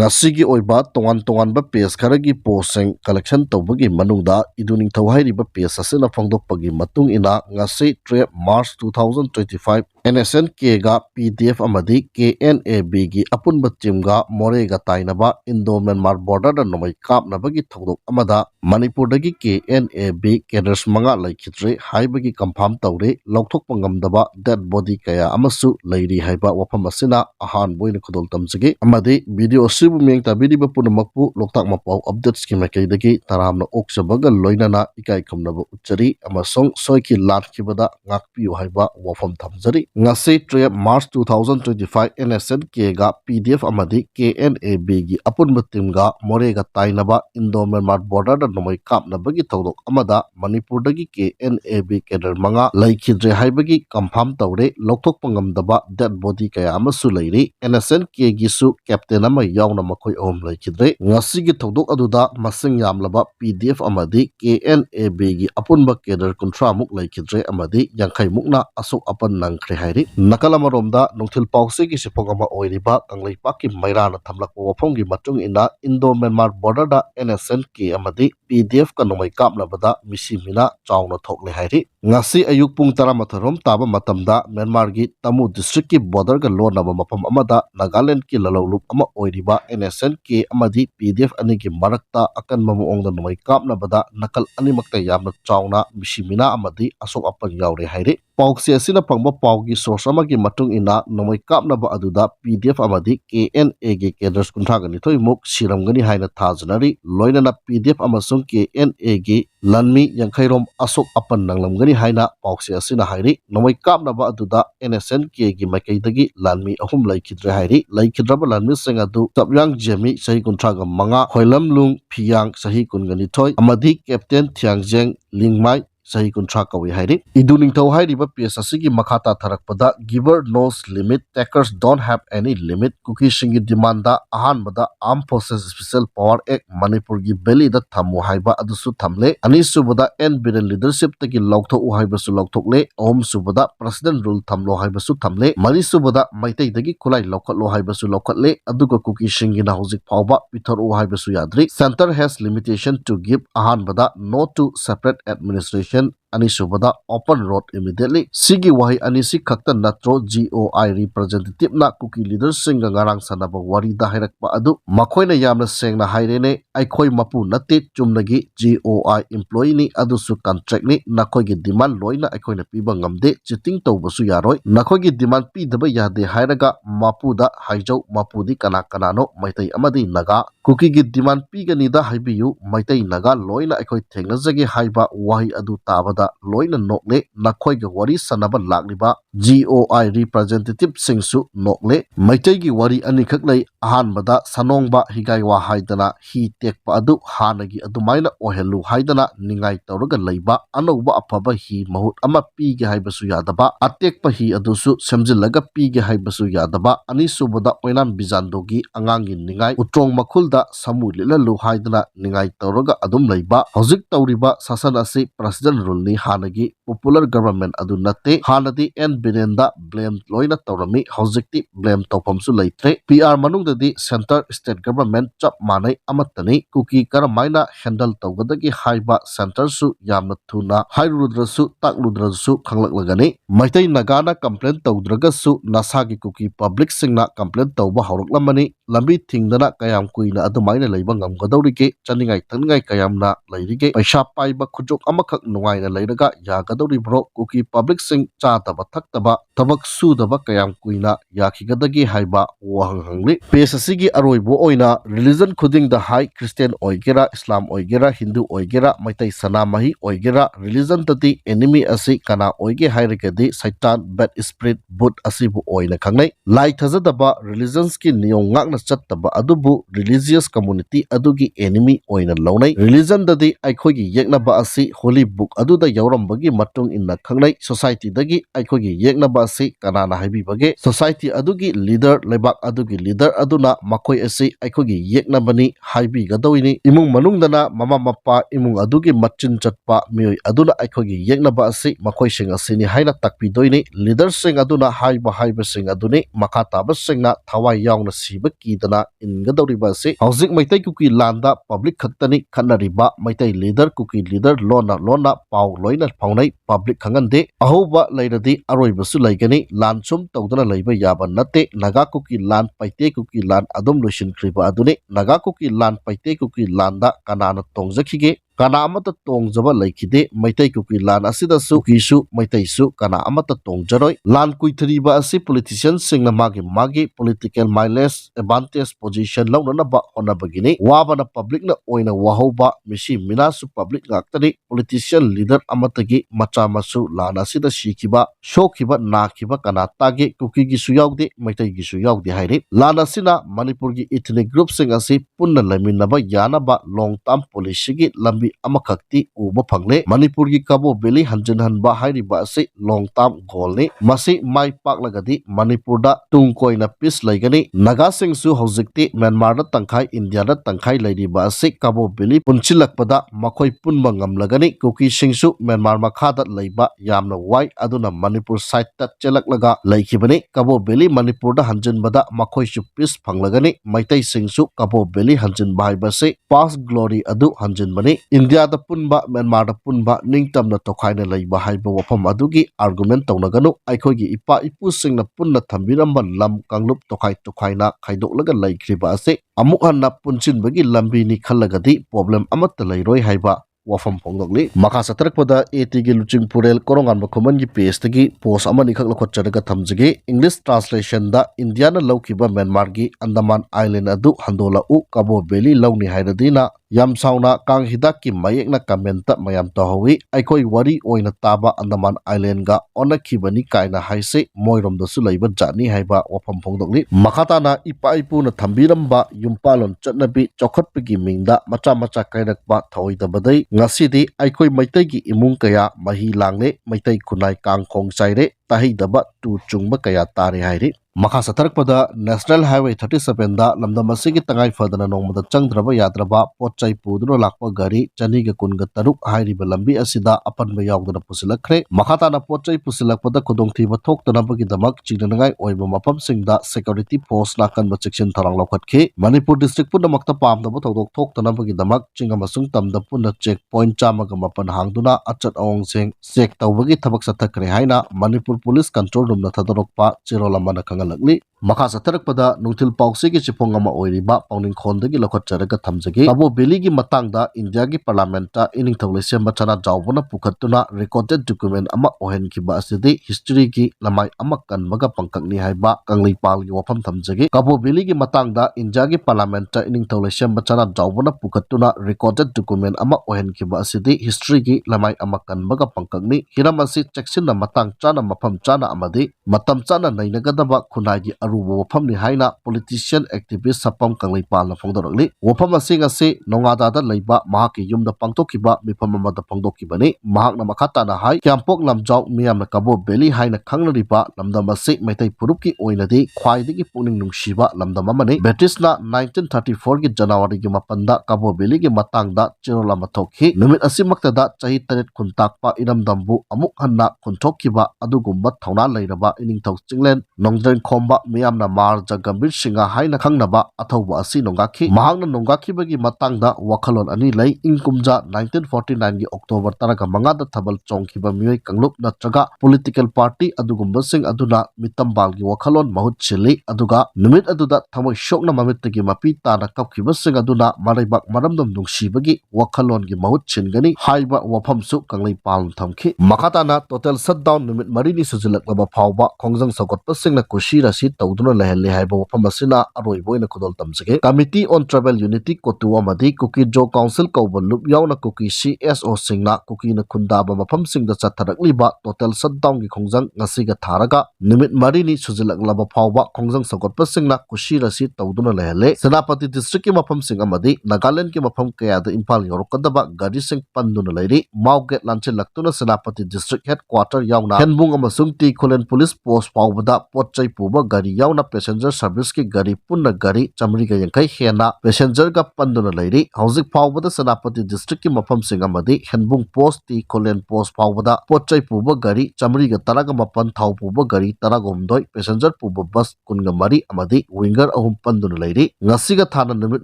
ngasi oiba tongan tongan ba page kharagi posting collection tawbagi manungda iduning thawhairiba page asena phangdokpagi matung ina ngasi 3 March 2025 NSNK ga PDF amadi KNAB gi apunba team ga more ga tainaba Indo-Myanmar border da nomai kapnabagi thodok amada Manipur dagi KNAB cadres manga laikhitre haibagi confirm tawre lokthokpa ngamdaba dead body kaya amasu lairi haiba wafam asina ahan boina khodol tamjage amadi video sibu meng tabiriba punamakpu loktak mapau updates ki maikaidagi taramna oksabaga loinana ikai khamnaba uchari amasong soiki latkibada ngakpiu haiba wafam thamjari ngasi 3 March 2025 NSNK ga PDF amadi KNAB gi apunba team ga more ga tainaba Indo-Myanmar border da nomai kapnabagi thodok amada Manipur dagi KNAB cadre manga laikhidre haibagi confirm tawre lokthokpa ngamdaba dead body kaya amasu lairi NSNK gi su captain ama yauna makhoi om laikhidre ngasi gi thodok aduda masing yamlaba PDF amadi KNAB gi apunba cadre kuntra muk laikhidre amadi yankhai mukna asok apan nangkhre hairi nakalamaromda nongthil pause gi sipongama oiriba kanglaipa ki mairana thamlakwa wafam gi matung ina Indo-Myanmar border da NSNK amadi PDF ka nomai kapnabada misimina chauna thokle hairi ngasi ayuk pung 13 taba matamda Myanmar gi Tamu district ki border ga lonaba mapam amada Nagaland ki lalolup ama oiriba NSNK amadi PDF ani gi marakta akan mamuongda nomai kapnabada nakal animakta yamna chauna misimina amadi asok apan yaure hairi pauksi asina pangba paugi source amagi matung ina nomai kapnaba aduda PDF amadi KNA gi cadres kunthagani thoimuk siramgani haina thajanari loinana PDF amasung KNA gi lanmi yankhairom asok apan nanglamgani haina pauksi asina hairi nomai kapnaba aduda NSNK gi makaidagi lanmi ahum laikhidre hairi laikhidraba lanmi sengadu tabyang jemi sahi kunthraga manga hoilamlung phiyang sahi kungani thoi amadi captain thiangjeng lingmai sahi kuntra kawi hairi iduning thau hairi ba PS asigi makhata tharakpada giver knows limit takers don't have any limit cookie singi demand da ahan bada armed forces special power act Manipur gi belly da thamu haiba adusu thamle ani subada n biren leadership tagi lokthok u haiba su lokthokle om subada president rule thamlo haiba su thamle mari subada maitai dagi khulai lokhatlo haiba su lokhatle aduga cookie singi na hojik phawba pithor u haiba su yadri center has limitation to give ahan bada no to separate administration ani subada open road immediately sigi wahi ani si khakta natro GOI representative na cookie leaders singa ngarang sanaba wari da hairakpa adu makhoina yamna sengna hairene aikhoi mapu nate chumnagi GOI employee ni adu su contract ni nakhoi gi demand loina aikhoina piba ngamde cheating tawbasu yaroi nakhoi gi demand pi daba yade hairaga mapu da haijau mapu di kana kana no maitai amadi naga cookie gi demand pi gani da haibiyu maitai naga loina aikhoi thengnajagi haiba wahi adu tabada loina nokle nakhoi ga wari sanaba lakliba GOI representative singsu nokle maitai gi wari ani khaklei ahan bada sanongba higaiwa haidana hi tekpa adu hanagi adumaina ohelu haidana ningai tawraga leiba anouba afaba hi mahut ama pige haibasu yadaba atekpa hi adusu semjilaga pige haibasu yadaba ani subada oinam bijandogi angangi ningai utrong makhulda samu lilalu haidana ningai tawraga adum leiba hojik tawriba sasan asi president rule ni hanagi popular government adu natte hanadi en birenda blame loina tawrami hojikti blame tawpamsu leitre PR manungdadi center state government chap manai amatani cookie karamaina handle tawgadagi haiba center su yamna thuna hairudrasu takludrasu khanglaklagani maitai nagana complaint tawdragasu nasagi cookie public singna complaint tawba hawraklamani lambi thingdana kayam kuina adumaina leiba ngamgadawrige chaningai thangai kayamna leirige paisa paiba khujok amakhak nungaina leiraga yagadawribro cookie public sing chataba thaktaba tabak sudaba kayam kuina yakhigadagi haiba wahanghangli page asigi aroibo oina religion khuding da high Christian oigera Islam oigera Hindu oigera maitai sana mahi oigera religion tati enemy asi kana oige hairigadi satan bad spirit bud asibu oina khangnai lai thajadaba religions ki niyong ngakna chattaba adubu religious community adugi enemy oina launai religion dadi aikhogi yeknaba asi holy book aduda yaurambagi matung inna khangnai society dagi aikhogi yeknaba asi kanana haibibage society adugi leader lebak adugi leader aduna makhoi asi aikhogi yeknabani haibi gadawini imung manungdana mama mappa imung adugi machin chatpa mioi aduna aikhogi yeknaba asi makhoi sing asini haina takpidoini leader sing aduna haiba sing aduni makha taba singna thawai yauna siba ki कीदना इनगदौरिबा से हौजिक Meitei cookie लांदा public खक्तनी खन्नरिबा Meitei leader cookie leader लोना पाउ लोइना फाउनै public खंगनदे अहोबा लैरदी अरोइबसु लैगनी लान सुम तौदना लैबा याबा नते Naga cookie लान पैते cookie लान अदुम लोइसिनख्रिबा अदुने Naga cookie लान पैते cookie लांदा कनाना तोंगजखिगे kana amata tongjaba laikide maitai kuki lan asida su kisu maitai su kana amata tongjaroi lan kuithriba asi politician singna magi political mileage advantage position launa ba ona bagini wabana public na oina wahoba misi minasu public ngaktani politician leader amatagi macha masu lan asida shikiba shokiba nakiba kana tage kuki gi su yaude maitai gi su yaude haire lan asina manipur gi ethnic group sing asi punna laminaba yana ba long term policy gi lambi amakakti uba phangle manipur gi kabo beli hanjin hanba hairiba ase long term goal ni masi mai paklagadi manipur da tungkoina peace laigani naga singsu hojikti myanmar da tangkhai india da tangkhai lairiba ase kabo beli punchilakpada makhoi punba ngamlagani kuki singsu myanmar makha da leiba yamna wai aduna manipur side ta chelaklaga laikibani kabo beli manipur da hanjin bada makhoi su peace phanglagani maitai singsu kabo beli hanjin bhaiba se past glory adu hanjin bani India da punba Myanmar da punba ningtamna tokhaina leiba haiba wafam adugi argument taunaganu aikhogi ipa ipu singna punna thambiramba lam kanglup tokhaina khaidolaga laikriba ase amuk hanna punchinbagi lambi ni khallagadi problem amatta leiroi haiba wafam phongdokli makha satrakpada AT gi luching purel korongan bakhuman gi page tagi post amani khakla khotcharaga thamjage English translation da India na laukiba Myanmar gi Andaman Island adu handola u Cabo Valley launi hairadina yam sauna kang hidak ki mayekna comment ta mayam tahawi aikoi wari oina taba Andaman Island ga onakhibani kaina haise moirom da su leiba jani haiba wafam phongdokli makhata na ipa ipu na thambiramba yumpalon chatnabi chokhatpagi mingda macha kairakpa thaoidabadai ngasidi aikoi maitai gi imung kaya mahi langle maitai khunai kangkhong chaire tahidaba tu chungba kaya tare hairi makha satharakpada National Highway 37 da lamdam asigi tangai fadana nongmada changdraba yadraba potchai puduna lakpa gari chaniga kunga taruk hairiba lambi asida apanba yaudana pusilakre makhata na potchai pusilakpada khudongthiba thoktana bagi damak chinangai oiba mapam singda security force nakan ba section tharang lokhatke Manipur district puna makta pamdaba thodok thoktana bagi damak chingamasung tamda puna checkpoint chamaga mapan hangduna achat awong seng check tawbagi thabak sathakre haina Manipur police control room na thadorokpa chirolamana kangalakli makha satharakpada nungthil pausi gi chipong ama oiriba pauning khondagi lokhatcharaga thamjage Cabo Valley gi matangda India gi parliament ta ining thaulai semba chana jawbona pukhatuna recorded document ama ohenkiba asidi history gi lamai ama kanmaga pangkakni haiba kanglipal gi wafam thamjage Cabo Valley gi matangda India gi parliament ta ining thaulai semba chana jawbona pukhatuna recorded document ama ohenkiba asidi history gi lamai ama kanmaga pangkakni hiramasi cheksinna matang chana mafam chana amadi matam chana nainagadaba khunai gi aruba wafamni haina politician activist sapam kanglipal na phongdorokli wafam asing ase nongada da leiba mahaki yumda pangtokiba mifam amada phongdokibani mahakna makhata na hai kyampok lamjau miyamna Cabo Valley haina khangnariba lamdam ase maitai purupki oinadi khwaidagi puning nungsiba lamdam amani British na 1934 gi January gi mapanda Cabo Valley gi matangda chirolama thokhi numit asimakta da chahi taret khuntakpa iramdambu amuk hanna khunthokkiba adugumba thauna leiraba iningthok chinglen nongdren khomba miyamna marja gambir singa haina khangnaba athauba asi nongakhi mahakna nongakhi bagi matangda wakhalon ani lei ingkumja 1949 gi October taraga mangada thabal chongkhiba miyoi kanglup natraga political party adugumba sing aduna mitambal gi wakhalon mahut chili aduga numit aduda thamoi shokna mamittagi mapi tana kapkhiba sing aduna maraibak maramdam nungsibagi wakhalon gi mahut chingani haiba wafamsu kanglei pal thamkhi makhatana total shutdown numit marini sujilaklaba phawba khongjang sokotpa singna kushira si tawduna lehelle haiba wafam asina aroi boina khudol tamjage Committee on Tribal Unity kotu amadi Kuki Jo Council kauba lup yauna Kuki CSO singna Kuki na khundaba mafam singda chatharakliba total shutdown gi khongjang ngasiga tharaga numit marini sujilaklaba phawba khongjang sokotpa singna kushira si tawduna lehelle Senapati district ki mafam sing amadi Nagaland ki mafam kayada Impal yorokadaba gari sing panduna leiri Mauget lanche laktuna Senapati district headquarter yauna Henbung amasung Tikholen police post phawbada potchai puba gari याउना passenger service की गाड़ी पुन्ना गाड़ी 150 हेना passenger का पंदुना लेरी हौजिक फावबदा सेनापति district की मफमसिंग अमदी हेनबुंग post T कोलेन post फावबदा पोचै पुबा गाड़ी 150 थाव पुबा गाड़ी 12 पैसेंजर पुबा बस 12 अमदी विंगर अहुम पंदुना लेरी ngasiga thana numit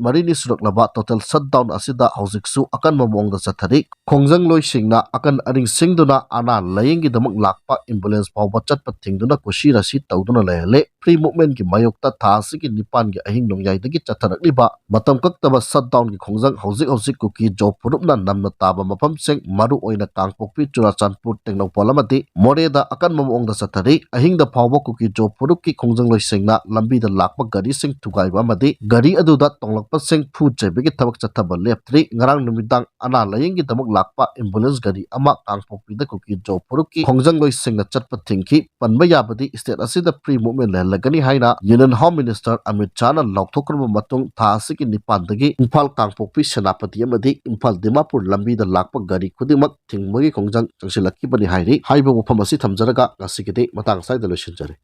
marini suraklaba total shutdown asida hojiksu akan mamongda chathari khongjang loi singna akan aring singduna ana layingi damak lakpa ambulance pawba chatpa thingduna kushi rasi tawduna layale free movement ki mayokta thasi ki nipan gi ahing nongyai dagi chatharakliba matam kaktaba shutdown ki khongjang hojik kuki job purupna namna taba mapam sing maru oina kangpokpi churachandpur tengnopol amati moreda akan mamongda chathari ahing da pawba kuki job purup ki khongjang loi singna lambi da lakpa gari sing thugaiba amadi gari aduda tonglakpa sing phu chebegi thabak chathaba leptri ngarang numidang ana layingi damak lakpa ambulance gari ama kangpokpi da kuki job purup ki khongjang loi singna chatpa thingki panba yabadi state asida free movement lagani haina union home minister Amit Shah na laukthokraba matung tha asiki nipan dagi imphal kangpokpi senapati amadi imphal dimapur lambi da lakpa gari khudimak thingmagi khongjang changsilakki bani hairi haiba wafam asi thamjaraga ngasigide matang saida loisinjare